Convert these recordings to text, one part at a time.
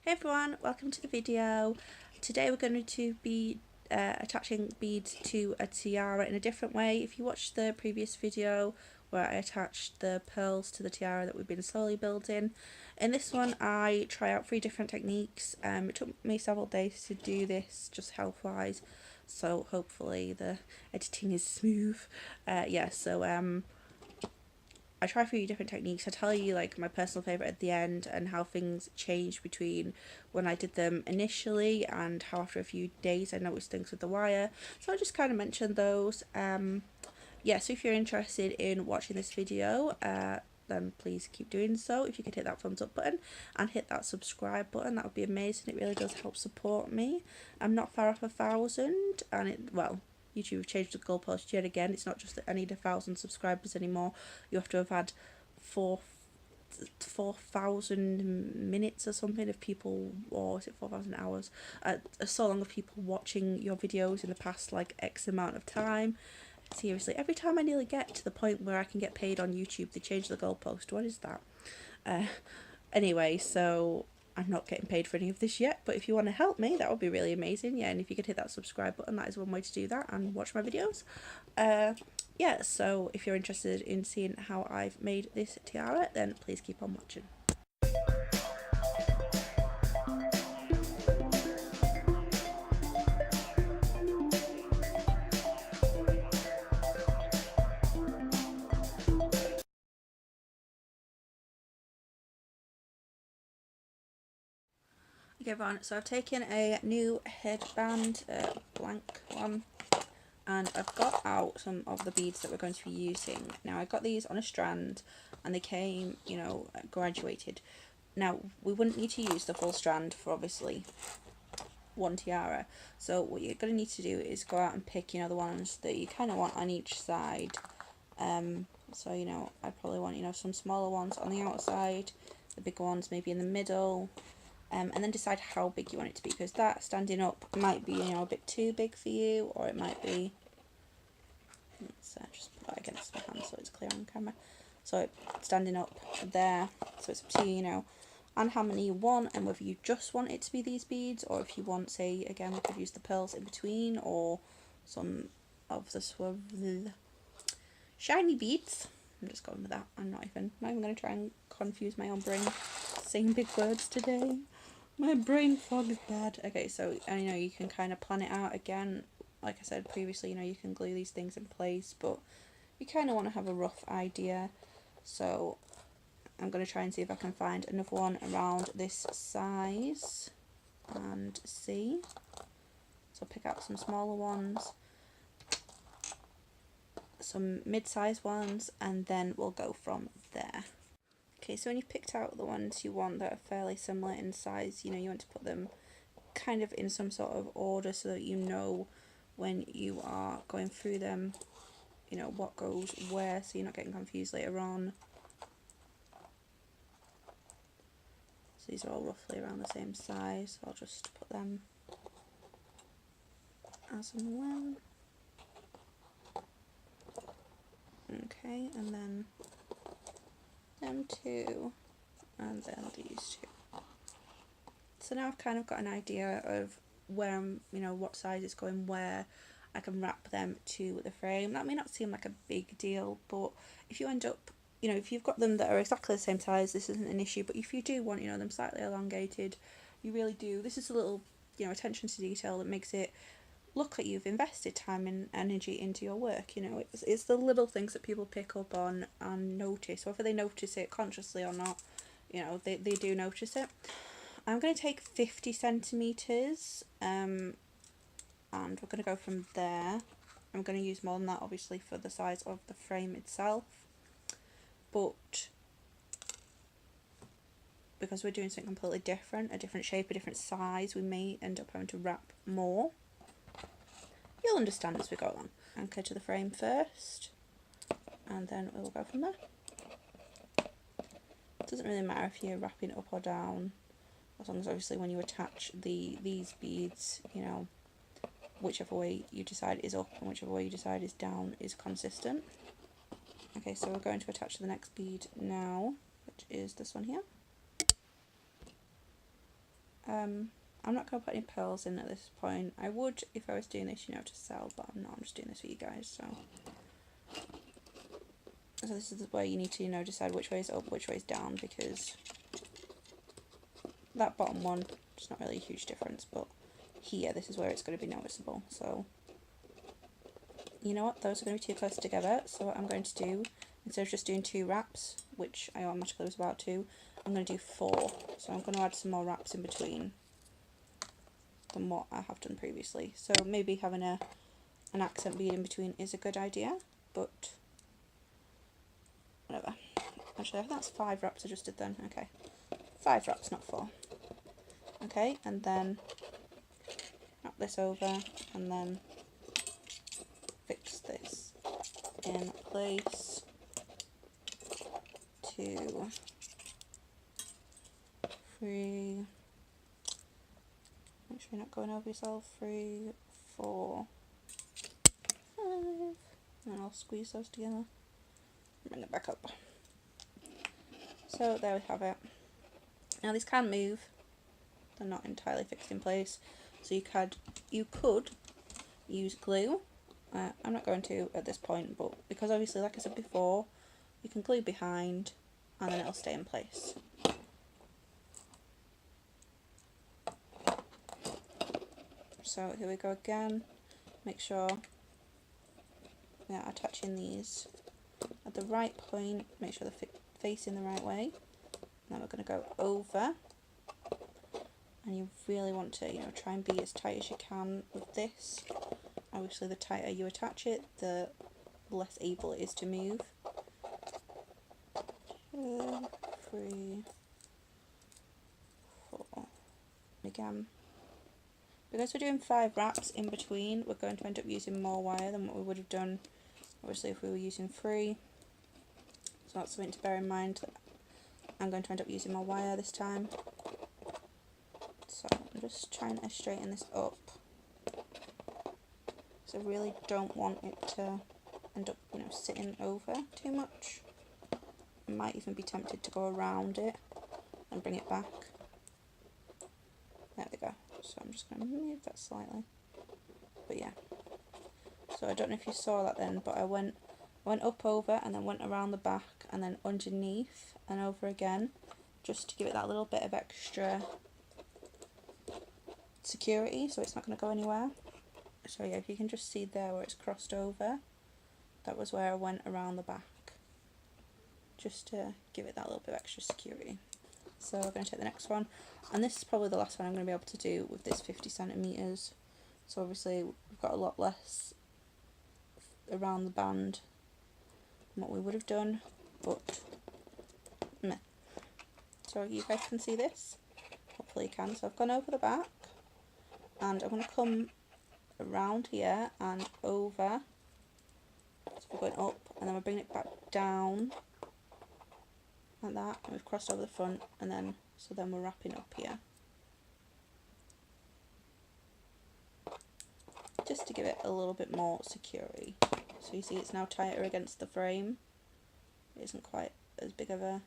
Hey everyone, welcome to the video. Today we're going to be attaching beads to a tiara in a different way. If you watched the previous video where I attached the pearls to the tiara that we've been slowly building, in this one I try out 3 different techniques. It took me several days to do this, just health wise, so hopefully the editing is smooth. I try 3 different techniques. I tell you like my personal favourite at the end and how things changed between when I did them initially and how after a few days I noticed things with the wire. So I just kind of mentioned those. So if you're interested in watching this video, then please keep doing so. If you could hit that thumbs up button and hit that subscribe button, that would be amazing. It really does help support me. I'm not far off 1,000 and YouTube have changed the goalpost yet again. It's not just that I need 1,000 subscribers anymore. You have to have had 4,000 minutes or something of people, or is it 4,000 hours? So long of people watching your videos in the past like X amount of time. Seriously, every time I nearly get to the point where I can get paid on YouTube, they change the goalpost. What is that? Anyway, so I'm not getting paid for any of this yet, but if you want to help me, that would be really amazing. Yeah, and if you could hit that subscribe button, that is one way to do that and watch my videos. So if you're interested in seeing how I've made this tiara, then please keep on watching. Okay everyone, so I've taken a new headband, blank one, and I've got out some of the beads that we're going to be using. Now I got these on a strand and they came, graduated. Now we wouldn't need to use the full strand for obviously one tiara, so what you're going to need to do is go out and pick, the ones that you kind of want on each side. So I probably want, some smaller ones on the outside, the bigger ones maybe in the middle. And then decide how big you want it to be, because that standing up might be a bit too big for you, or it might be, let's just put that against my hand so it's clear on camera. So standing up there, so it's up to you, and how many you want, and whether you just want it to be these beads, or if you want, say again, we could use the pearls in between, or some of the shiny beads. I'm just going with that. I'm not even going to try and confuse my own brain saying big words today. My brain fog is bad. Okay, so you can kind of plan it out again. Like I said previously, you can glue these things in place, but you kind of want to have a rough idea. So I'm going to try and see if I can find another one around this size and see. So pick out some smaller ones, some mid-sized ones, and then we'll go from there. Okay, so when you've picked out the ones you want that are fairly similar in size, you want to put them kind of in some sort of order so that you know when you are going through them, what goes where, so you're not getting confused later on. So these are all roughly around the same size, so I'll just put them as and when. Okay, and then them two, and then these two. So now I've kind of got an idea of where what size is going where. I can wrap them to the frame. That may not seem like a big deal, but if you end up, if you've got them that are exactly the same size, this isn't an issue. But if you do want, them slightly elongated, you really do. This is a little, attention to detail that makes it look like you've invested time and energy into your work. It's the little things that people pick up on and notice, whether they notice it consciously or not. They do notice it. I'm going to take 50 centimeters, and we're going to go from there. I'm going to use more than that obviously for the size of the frame itself, but because we're doing something completely different, a different shape, a different size, we may end up having to wrap more. You'll understand as we go along. Anchor to the frame first, and then we'll go from there. It doesn't really matter if you're wrapping up or down, as long as obviously when you attach these beads, whichever way you decide is up and whichever way you decide is down is consistent. Okay, so we're going to attach the next bead now, which is this one here. I'm not going to put any pearls in at this point. I would if I was doing this, you know, to sell, but I'm not. I'm just doing this for you guys, so this is where you need to, you know, decide which way is up, which way is down, because that bottom one, it's not really a huge difference, but here, this is where it's going to be noticeable. So, you know what, those are going to be too close together, so what I'm going to do, instead of just doing 2 wraps, which I automatically was about to, I'm going to do 4. So I'm going to add some more wraps in between than what I have done previously. So maybe having an accent bead in between is a good idea, but whatever. Actually, I think that's 5 wraps I just did then. Okay, 5 wraps, not 4. Okay, and then wrap this over, and then fix this in place. 2, 3. Make sure you're not going over yourself. 3, 4, 5. And then I'll squeeze those together. Bring it back up. So there we have it. Now these can move. They're not entirely fixed in place. So you could use glue. I'm not going to at this point, but because obviously, like I said before, you can glue behind and then it'll stay in place. So here we go again. Make sure we are attaching these at the right point. Make sure they're facing the right way. Now we're going to go over, and you really want to, you know, try and be as tight as you can with this. Obviously, the tighter you attach it, the less able it is to move. 2, 3, 4. Again, because we're doing 5 wraps in between, we're going to end up using more wire than what we would have done, obviously, if we were using 3. So that's something to bear in mind. I'm going to end up using more wire this time. So I'm just trying to straighten this up. So I really don't want it to end up, you know, sitting over too much. I might even be tempted to go around it and bring it back. There we go. So I'm just going to move that slightly. But yeah. So I don't know if you saw that then, but I went up over and then went around the back and then underneath and over again, just to give it that little bit of extra security so it's not going to go anywhere. So yeah, if you can just see there where it's crossed over, that was where I went around the back, just to give it that little bit of extra security. So we're going to take the next one, and this is probably the last one I'm going to be able to do with this 50 centimetres. So obviously we've got a lot less around the band than what we would have done, but meh. So you guys can see this, hopefully you can. So I've gone over the back, and I'm going to come around here and over. So we're going up, and then we're bringing it back down like that, and we've crossed over the front, and then then we're wrapping up here, just to give it a little bit more security. So you see it's now tighter against the frame. It isn't quite as big of a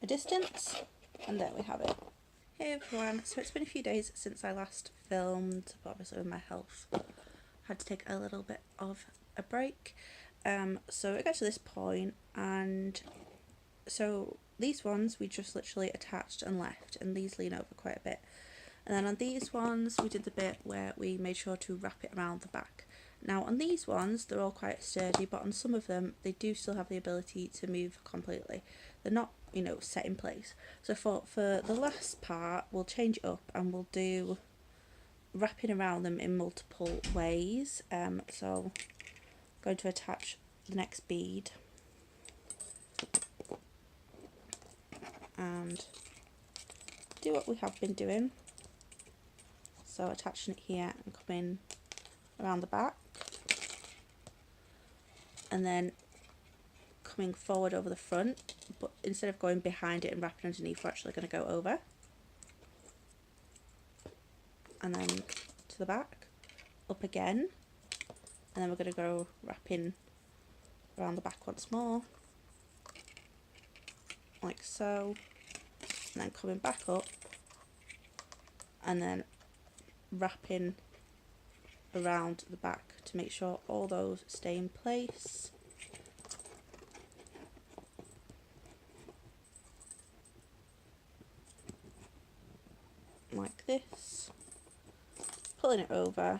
distance, and there we have it. Hey everyone, so it's been a few days since I last filmed, but obviously with my health I had to take a little bit of a break. So it got to this point, and so these ones we just literally attached and left, and these lean over quite a bit. And then on these ones we did the bit where we made sure to wrap it around the back. Now on these ones they're all quite sturdy, but on some of them they do still have the ability to move completely. They're not, you know, set in place. So for the last part we'll change it up and we'll do wrapping around them in multiple ways. So I'm going to attach the next bead and do what we have been doing. So attaching it here and coming around the back, and then coming forward over the front, but instead of going behind it and wrapping underneath, we're actually going to go over, and then to the back, up again, and then we're going to go wrapping around the back once more, like so, and then coming back up and then wrapping around the back to make sure all those stay in place. Like this, pulling it over,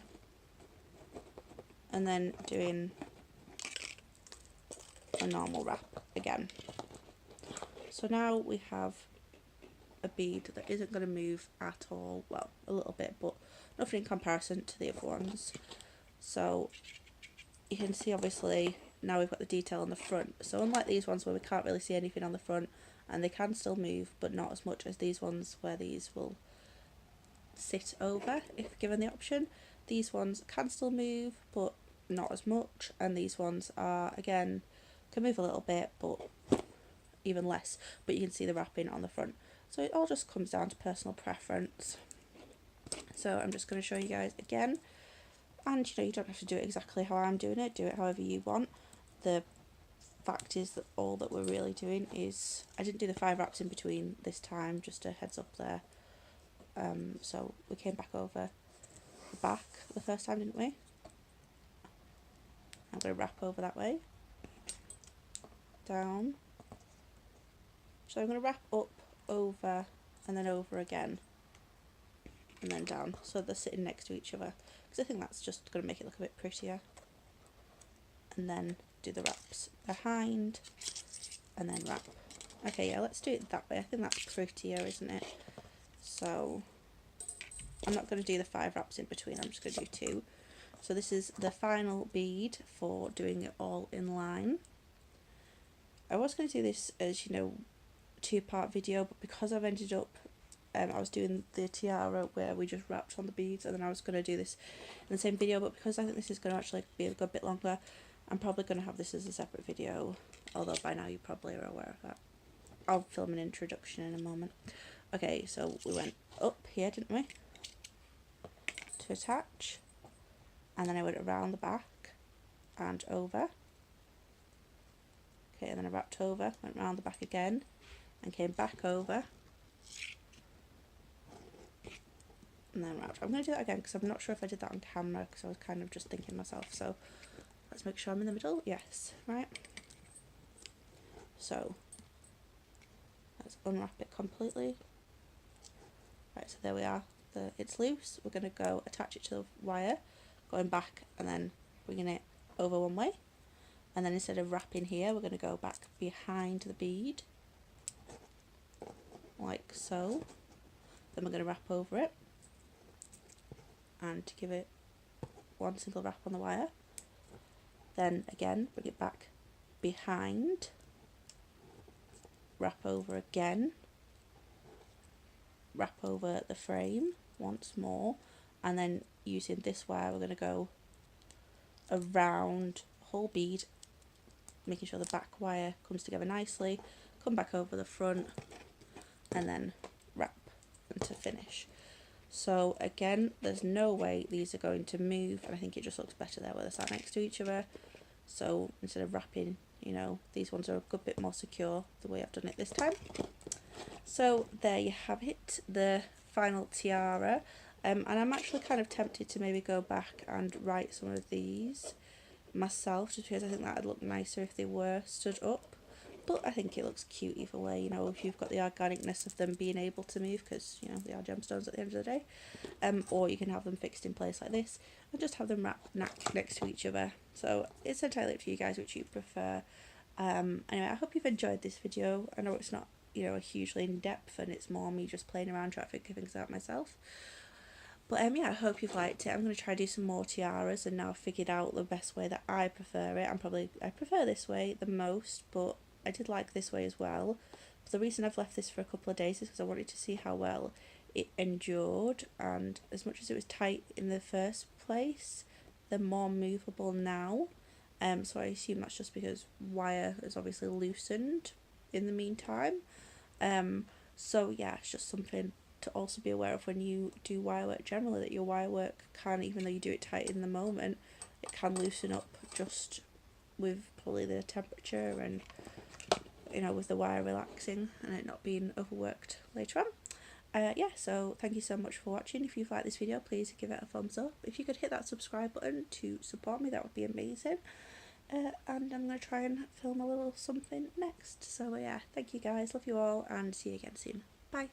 and then doing a normal wrap again. So now we have a bead that isn't going to move at all, well, a little bit, but nothing in comparison to the other ones. So you can see obviously now we've got the detail on the front. So unlike these ones where we can't really see anything on the front, and they can still move, but not as much as these ones where these will sit over if given the option. These ones can still move, but not as much, and these ones are, again, can move a little bit, but even less, but you can see the wrapping on the front. So it all just comes down to personal preference. So I'm just going to show you guys again, and you know, you don't have to do it exactly how I'm doing it, do it however you want. The fact is that all that we're really doing is, I didn't do the 5 wraps in between this time, just a heads up there. So we came back over the back the first time, didn't we? I'm going to wrap over that way, down. So I'm going to wrap up, over, and then over again, and then down, so they're sitting next to each other, because I think that's just going to make it look a bit prettier. And then do the wraps behind, and then wrap. Okay, yeah, let's do it that way. I think that's prettier, isn't it? So I'm not going to do the 5 wraps in between, I'm just going to do 2. So this is the final bead for doing it all in line. I was going to do this as, you know, 2-part video, but because I've ended up, I was doing the tiara where we just wrapped on the beads, and then I was going to do this in the same video, but because I think this is going to actually be a good bit longer, I'm probably going to have this as a separate video, although by now you probably are aware of that. I'll film an introduction in a moment. Okay, so we went up here, didn't we, to attach, and then I went around the back and over. Okay, and then I wrapped over, went around the back again, and came back over, and then wrapped. I'm going to do that again because I'm not sure if I did that on camera, because I was kind of just thinking myself. So let's make sure I'm in the middle. Yes, right. So let's unwrap it completely. Right, so there we are. It's loose. We're going to go attach it to the wire, going back and then bringing it over one way, and then instead of wrapping here, we're going to go back behind the bead, like so. Then we're going to wrap over it, and give it one single wrap on the wire. Then again, bring it back behind, wrap over again, wrap over the frame once more, and then using this wire we're going to go around the whole bead, making sure the back wire comes together nicely, come back over the front, and then wrap to finish. So again, there's no way these are going to move, and I think it just looks better there where they're sat next to each other. So instead of wrapping, you know, these ones are a good bit more secure the way I've done it this time. So there you have it, the final tiara. And I'm actually kind of tempted to maybe go back and write some of these myself, just because I think that would look nicer if they were stood up. But I think it looks cute either way, you know, if you've got the organicness of them being able to move, because, you know, they are gemstones at the end of the day. Or you can have them fixed in place like this, and just have them wrapped next to each other. So it's entirely up to you guys which you prefer. Anyway, I hope you've enjoyed this video. I know it's not, you know, a hugely in-depth, and it's more me just playing around trying to figure things out myself. But yeah, I hope you've liked it. I'm going to try to do some more tiaras, and now I've figured out the best way that I prefer it. I prefer this way the most, but I did like this way as well. But the reason I've left this for a couple of days is because I wanted to see how well it endured, and as much as it was tight in the first place, they're more movable now. So I assume that's just because wire is obviously loosened in the meantime. So yeah, it's just something to also be aware of when you do wire work generally, that your wire work can, even though you do it tight in the moment, it can loosen up just with probably the temperature and, you know, with the wire relaxing and it not being overworked later on. Yeah, so thank you so much for watching. If you've liked this video, please give it a thumbs up. If you could hit that subscribe button to support me, that would be amazing. And I'm going to try and film a little something next. So yeah, thank you guys, love you all, and see you again soon. Bye.